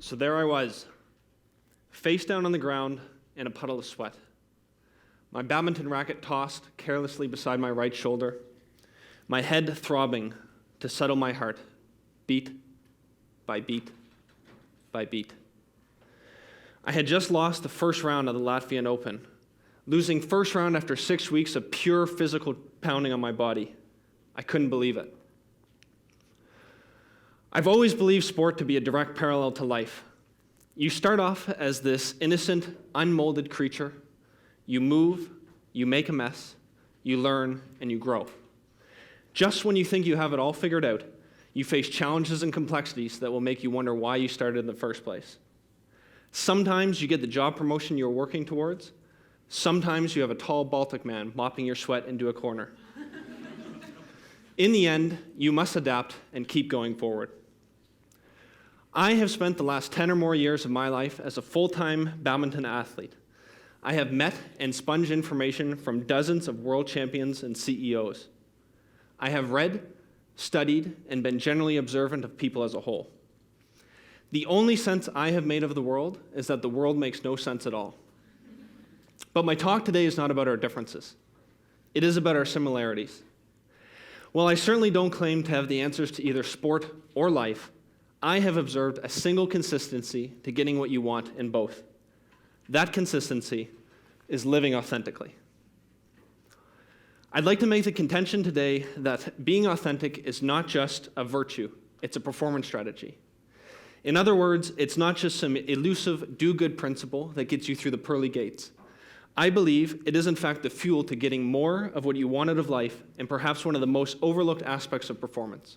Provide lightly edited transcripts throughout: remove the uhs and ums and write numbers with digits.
So there I was, face down on the ground in a puddle of sweat. My badminton racket tossed carelessly beside my right shoulder, my head throbbing to settle my heart, beat by beat by beat. I had just lost the first round of the Latvian Open, losing first round after 6 weeks of pure physical pounding on my body. I couldn't believe it. I've always believed sport to be a direct parallel to life. You start off as this innocent, unmolded creature. You move, you make a mess, you learn, and you grow. Just when you think you have it all figured out, you face challenges and complexities that will make you wonder why you started in the first place. Sometimes you get the job promotion you're working towards. Sometimes you have a tall Baltic man mopping your sweat into a corner. In the end, you must adapt and keep going forward. I have spent the last 10 or more years of my life as a full-time badminton athlete. I have met and sponged information from dozens of world champions and CEOs. I have read, studied, and been generally observant of people as a whole. The only sense I have made of the world is that the world makes no sense at all. But my talk today is not about our differences. It is about our similarities. While I certainly don't claim to have the answers to either sport or life, I have observed a single consistency to getting what you want in both. That consistency is living authentically. I'd like to make the contention today that being authentic is not just a virtue, it's a performance strategy. In other words, it's not just some elusive do-good principle that gets you through the pearly gates. I believe it is in fact the fuel to getting more of what you want out of life, and perhaps one of the most overlooked aspects of performance.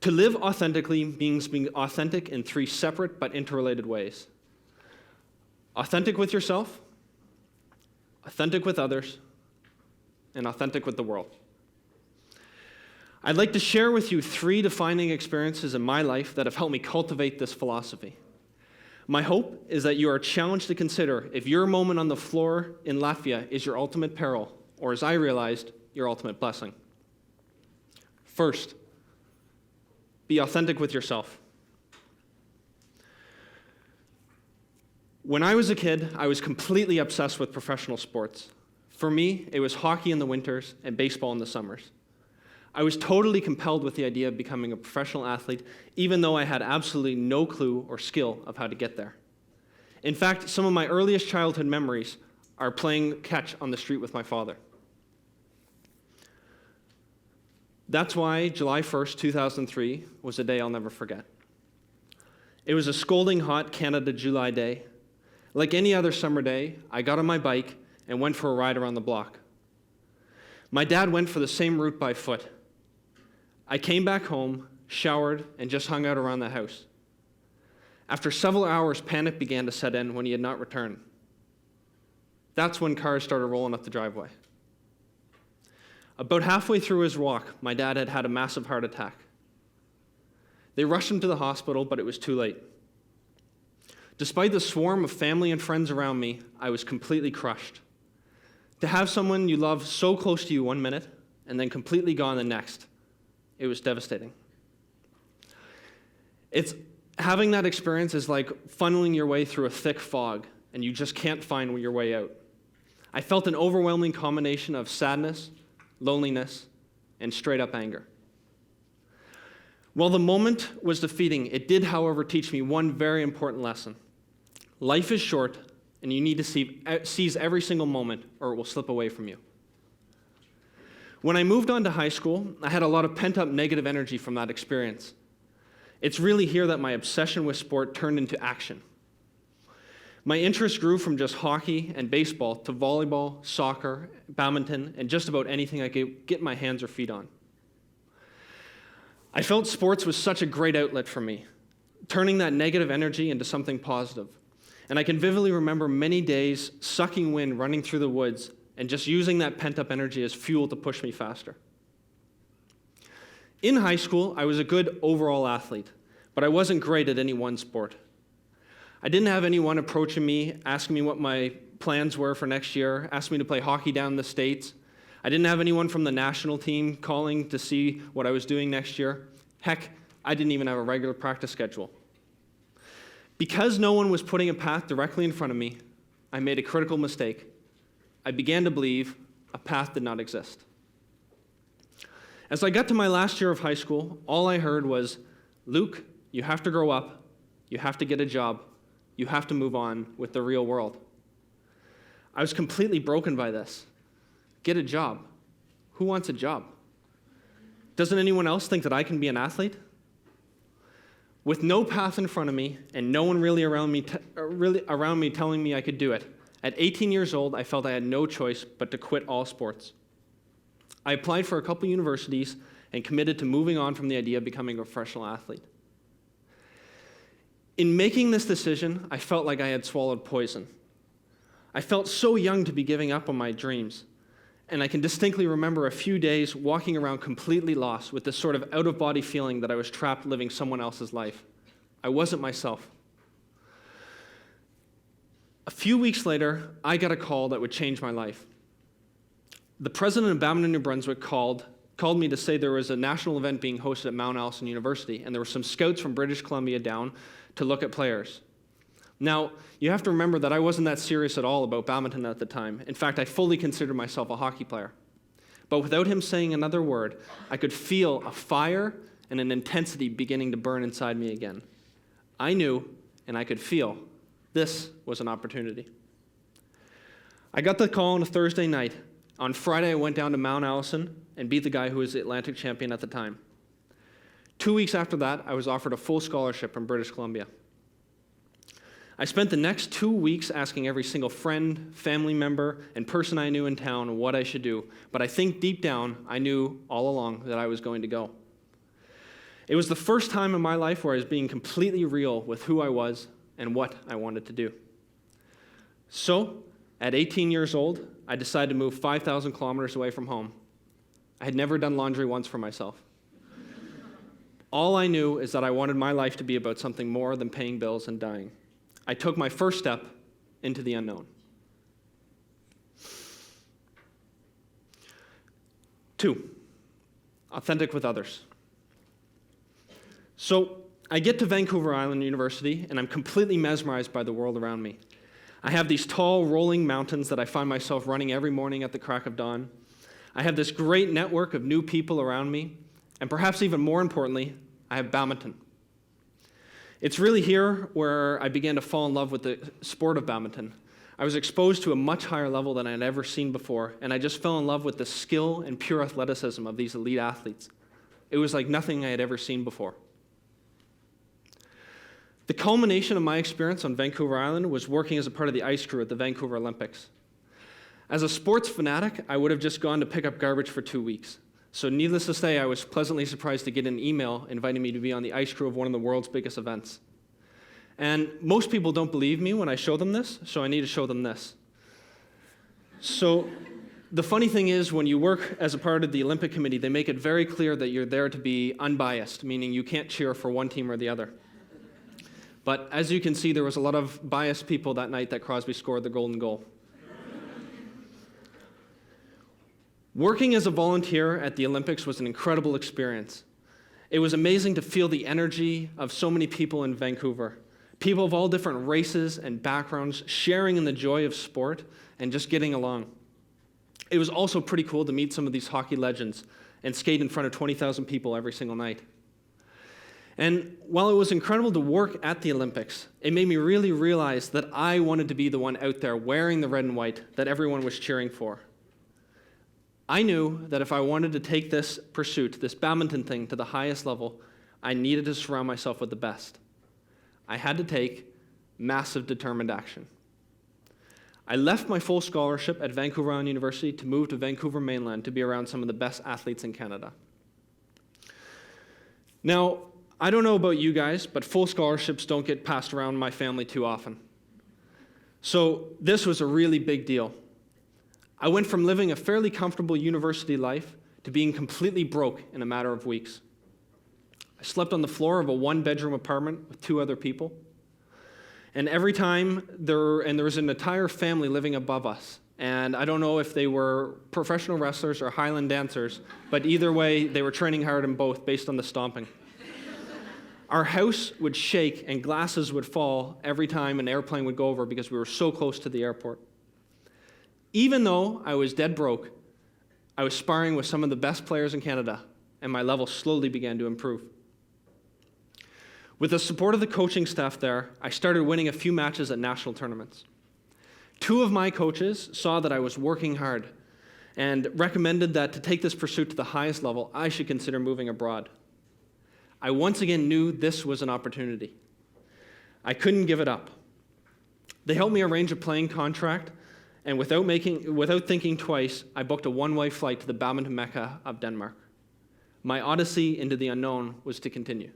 To live authentically means being authentic in three separate but interrelated ways. Authentic with yourself, authentic with others, and authentic with the world. I'd like to share with you three defining experiences in my life that have helped me cultivate this philosophy. My hope is that you are challenged to consider if your moment on the floor in Latvia is your ultimate peril, or as I realized, your ultimate blessing. First, be authentic with yourself. When I was a kid, I was completely obsessed with professional sports. For me, it was hockey in the winters and baseball in the summers. I was totally compelled with the idea of becoming a professional athlete, even though I had absolutely no clue or skill of how to get there. In fact, some of my earliest childhood memories are playing catch on the street with my father. That's why July 1st, 2003 was a day I'll never forget. It was a scalding hot Canada July day. Like any other summer day, I got on my bike and went for a ride around the block. My dad went for the same route by foot. I came back home, showered, and just hung out around the house. After several hours, panic began to set in when he had not returned. That's when cars started rolling up the driveway. About halfway through his walk, my dad had had a massive heart attack. They rushed him to the hospital, but it was too late. Despite the swarm of family and friends around me, I was completely crushed. To have someone you love so close to you 1 minute and then completely gone the next, it was devastating. Having that experience is like funneling your way through a thick fog and you just can't find your way out. I felt an overwhelming combination of sadness, loneliness, and straight up anger. While the moment was defeating, it did, however, teach me one very important lesson. Life is short, and you need to seize every single moment, or it will slip away from you. When I moved on to high school, I had a lot of pent-up negative energy from that experience. It's really here that my obsession with sport turned into action. My interest grew from just hockey and baseball to volleyball, soccer, badminton, and just about anything I could get my hands or feet on. I felt sports was such a great outlet for me, turning that negative energy into something positive. And I can vividly remember many days sucking wind, running through the woods, and just using that pent-up energy as fuel to push me faster. In high school, I was a good overall athlete, but I wasn't great at any one sport. I didn't have anyone approaching me, asking me what my plans were for next year, asking me to play hockey down in the States. I didn't have anyone from the national team calling to see what I was doing next year. Heck, I didn't even have a regular practice schedule. Because no one was putting a path directly in front of me, I made a critical mistake. I began to believe a path did not exist. As I got to my last year of high school, all I heard was, "Luke, you have to grow up, you have to get a job, you have to move on with the real world." I was completely broken by this. Get a job? Who wants a job? Doesn't anyone else think that I can be an athlete? With no path in front of me and no one really around me telling me I could do it, at 18 years old, I felt I had no choice but to quit all sports. I applied for a couple universities and committed to moving on from the idea of becoming a professional athlete. In making this decision, I felt like I had swallowed poison. I felt so young to be giving up on my dreams, and I can distinctly remember a few days walking around completely lost with this sort of out-of-body feeling that I was trapped living someone else's life. I wasn't myself. A few weeks later, I got a call that would change my life. The president of Badminton, New Brunswick called me to say there was a national event being hosted at Mount Allison University, and there were some scouts from British Columbia down to look at players. Now, you have to remember that I wasn't that serious at all about badminton at the time. In fact, I fully considered myself a hockey player. But without him saying another word, I could feel a fire and an intensity beginning to burn inside me again. I knew, and I could feel, this was an opportunity. I got the call on a Thursday night. On Friday, I went down to Mount Allison and beat the guy who was the Atlantic champion at the time. 2 weeks after that, I was offered a full scholarship in British Columbia. I spent the next 2 weeks asking every single friend, family member, and person I knew in town what I should do, but I think deep down, I knew all along that I was going to go. It was the first time in my life where I was being completely real with who I was and what I wanted to do. So, at 18 years old, I decided to move 5,000 kilometers away from home. I had never done laundry once for myself. All I knew is that I wanted my life to be about something more than paying bills and dying. I took my first step into the unknown. 2, authentic with others. So I get to Vancouver Island University, and I'm completely mesmerized by the world around me. I have these tall, rolling mountains that I find myself running every morning at the crack of dawn. I have this great network of new people around me, and perhaps even more importantly, I have badminton. It's really here where I began to fall in love with the sport of badminton. I was exposed to a much higher level than I had ever seen before, and I just fell in love with the skill and pure athleticism of these elite athletes. It was like nothing I had ever seen before. The culmination of my experience on Vancouver Island was working as a part of the ice crew at the Vancouver Olympics. As a sports fanatic, I would have just gone to pick up garbage for 2 weeks. So needless to say, I was pleasantly surprised to get an email inviting me to be on the ice crew of one of the world's biggest events. And most people don't believe me when I show them this, so I need to show them this. So the funny thing is, when you work as a part of the Olympic Committee, they make it very clear that you're there to be unbiased, meaning you can't cheer for one team or the other. But as you can see, there was a lot of biased people that night that Crosby scored the golden goal. Working as a volunteer at the Olympics was an incredible experience. It was amazing to feel the energy of so many people in Vancouver. People of all different races and backgrounds sharing in the joy of sport and just getting along. It was also pretty cool to meet some of these hockey legends and skate in front of 20,000 people every single night. And while it was incredible to work at the Olympics, it made me really realize that I wanted to be the one out there wearing the red and white that everyone was cheering for. I knew that if I wanted to take this pursuit, this badminton thing, to the highest level, I needed to surround myself with the best. I had to take massive determined action. I left my full scholarship at Vancouver Island University to move to Vancouver mainland to be around some of the best athletes in Canada. Now, I don't know about you guys, but full scholarships don't get passed around my family too often. So this was a really big deal. I went from living a fairly comfortable university life to being completely broke in a matter of weeks. I slept on the floor of a one-bedroom apartment with 2 other people. And every time there was an entire family living above us. And I don't know if they were professional wrestlers or Highland dancers, but either way, they were training hard in both based on the stomping. Our house would shake and glasses would fall every time an airplane would go over because we were so close to the airport. Even though I was dead broke, I was sparring with some of the best players in Canada, and my level slowly began to improve. With the support of the coaching staff there, I started winning a few matches at national tournaments. 2 of my coaches saw that I was working hard and recommended that to take this pursuit to the highest level, I should consider moving abroad. I once again knew this was an opportunity. I couldn't give it up. They helped me arrange a playing contract, and without thinking twice, I booked a one-way flight to the badminton mecca of Denmark. My odyssey into the unknown was to continue.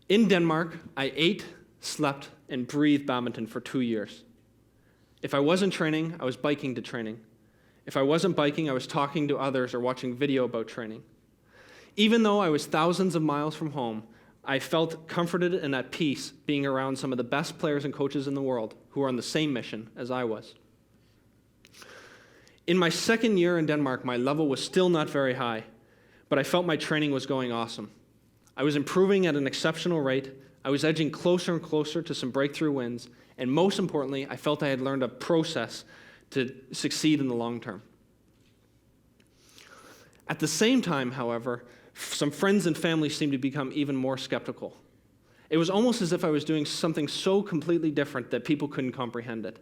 In Denmark, I ate, slept, and breathed badminton for 2 years. If I wasn't training, I was biking to training. If I wasn't biking, I was talking to others or watching video about training. Even though I was thousands of miles from home, I felt comforted and at peace being around some of the best players and coaches in the world who were on the same mission as I was. In my second year in Denmark, my level was still not very high, but I felt my training was going awesome. I was improving at an exceptional rate, I was edging closer and closer to some breakthrough wins, and most importantly, I felt I had learned a process to succeed in the long term. At the same time, however, some friends and family seemed to become even more skeptical. It was almost as if I was doing something so completely different that people couldn't comprehend it.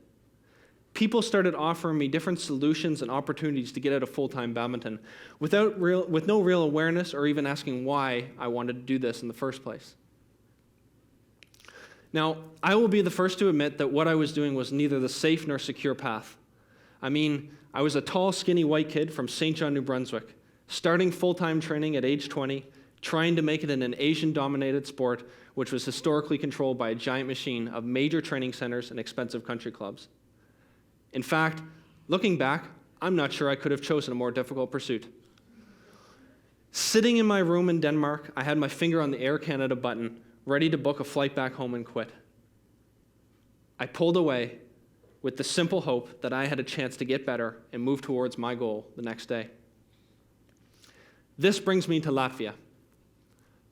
People started offering me different solutions and opportunities to get out of full-time badminton with no real awareness or even asking why I wanted to do this in the first place. Now, I will be the first to admit that what I was doing was neither the safe nor secure path. I mean, I was a tall, skinny white kid from St. John, New Brunswick, starting full-time training at age 20, trying to make it in an Asian-dominated sport which was historically controlled by a giant machine of major training centers and expensive country clubs. In fact, looking back, I'm not sure I could have chosen a more difficult pursuit. Sitting in my room in Denmark, I had my finger on the Air Canada button, ready to book a flight back home and quit. I pulled away with the simple hope that I had a chance to get better and move towards my goal the next day. This brings me to Latvia,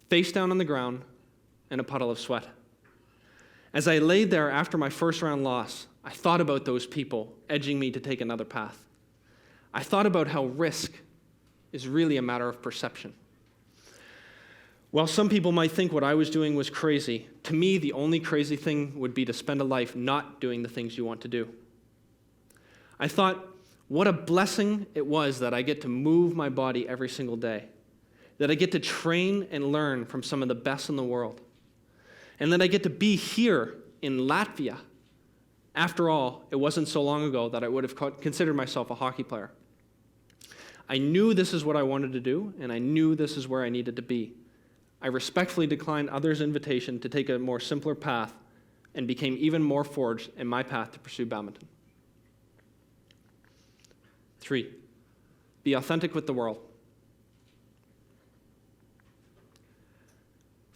face down on the ground and a puddle of sweat. As I laid there after my first round loss, I thought about those people edging me to take another path. I thought about how risk is really a matter of perception. While some people might think what I was doing was crazy, to me the only crazy thing would be to spend a life not doing the things you want to do. I thought, what a blessing it was that I get to move my body every single day, that I get to train and learn from some of the best in the world, and that I get to be here in Latvia. After all, it wasn't so long ago that I would have considered myself a hockey player. I knew this is what I wanted to do, and I knew this is where I needed to be. I respectfully declined others' invitation to take a more simpler path and became even more forged in my path to pursue badminton. 3, be authentic with the world.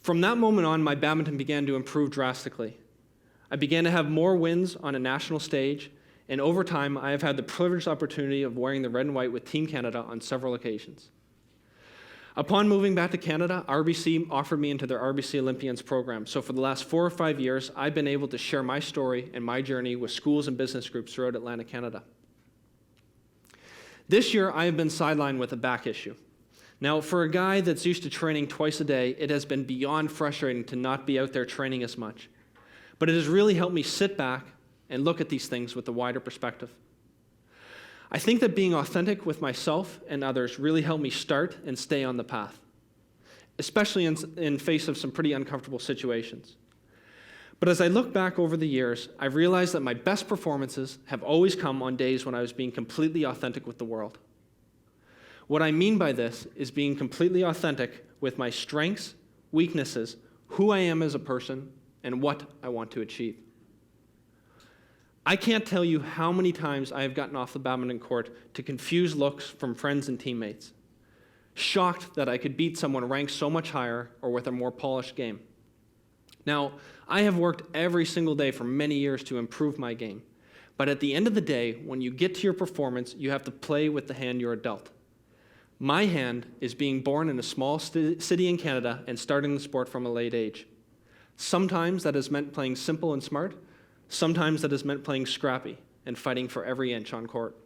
From that moment on, my badminton began to improve drastically. I began to have more wins on a national stage, and over time, I have had the privileged opportunity of wearing the red and white with Team Canada on several occasions. Upon moving back to Canada, RBC offered me into their RBC Olympians program, so for the last 4 or 5 years, I've been able to share my story and my journey with schools and business groups throughout Atlantic Canada. This year, I have been sidelined with a back issue. Now, for a guy that's used to training twice a day, it has been beyond frustrating to not be out there training as much. But it has really helped me sit back and look at these things with a wider perspective. I think that being authentic with myself and others really helped me start and stay on the path, especially in face of some pretty uncomfortable situations. But as I look back over the years, I've realized that my best performances have always come on days when I was being completely authentic with the world. What I mean by this is being completely authentic with my strengths, weaknesses, who I am as a person, and what I want to achieve. I can't tell you how many times I have gotten off the badminton court to confused looks from friends and teammates, shocked that I could beat someone ranked so much higher or with a more polished game. Now, I have worked every single day for many years to improve my game, but at the end of the day, when you get to your performance, you have to play with the hand you're dealt. My hand is being born in a small city in Canada and starting the sport from a late age. Sometimes that has meant playing simple and smart. Sometimes that has meant playing scrappy and fighting for every inch on court.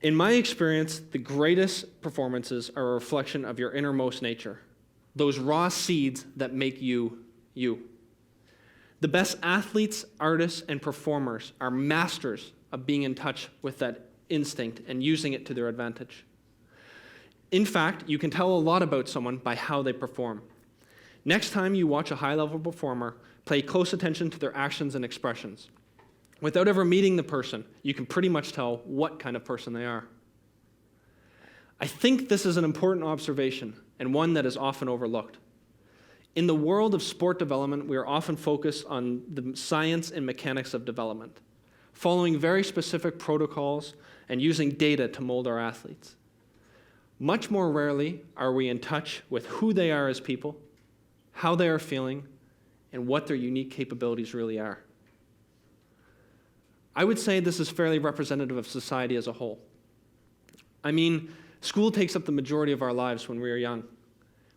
In my experience, the greatest performances are a reflection of your innermost nature, those raw seeds that make you, you. The best athletes, artists, and performers are masters of being in touch with that instinct and using it to their advantage. In fact, you can tell a lot about someone by how they perform. Next time you watch a high-level performer, pay close attention to their actions and expressions. Without ever meeting the person, you can pretty much tell what kind of person they are. I think this is an important observation and one that is often overlooked. In the world of sport development, we are often focused on the science and mechanics of development, following very specific protocols and using data to mold our athletes. Much more rarely are we in touch with who they are as people, how they are feeling, and what their unique capabilities really are. I would say this is fairly representative of society as a whole. I mean, school takes up the majority of our lives when we are young.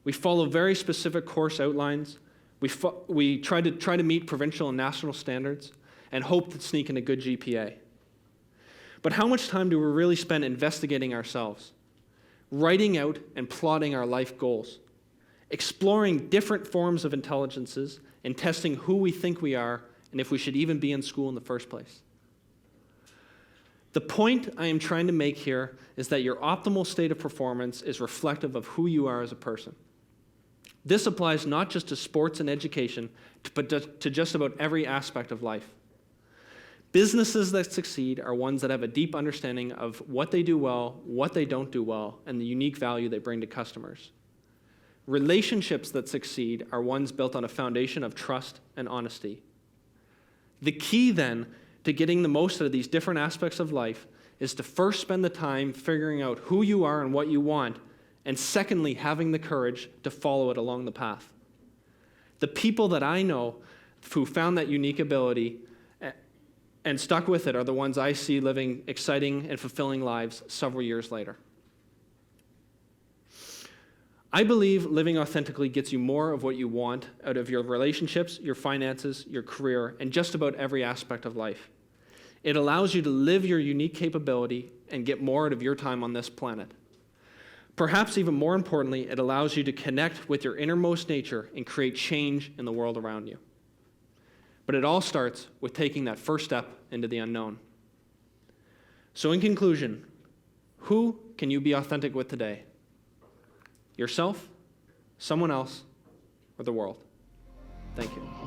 We follow very specific course outlines. We try to meet provincial and national standards and hope to sneak in a good GPA. But how much time do we really spend investigating ourselves, writing out and plotting our life goals, exploring different forms of intelligences and testing who we think we are and if we should even be in school in the first place? The point I am trying to make here is that your optimal state of performance is reflective of who you are as a person. This applies not just to sports and education, but to just about every aspect of life. Businesses that succeed are ones that have a deep understanding of what they do well, what they don't do well, and the unique value they bring to customers. Relationships that succeed are ones built on a foundation of trust and honesty. The key, then, to getting the most out of these different aspects of life is to first spend the time figuring out who you are and what you want, and secondly, having the courage to follow it along the path. The people that I know who found that unique ability and stuck with it are the ones I see living exciting and fulfilling lives several years later. I believe living authentically gets you more of what you want out of your relationships, your finances, your career, and just about every aspect of life. It allows you to live your unique capability and get more out of your time on this planet. Perhaps even more importantly, it allows you to connect with your innermost nature and create change in the world around you. But it all starts with taking that first step into the unknown. So in conclusion, who can you be authentic with today? Yourself, someone else, or the world? Thank you.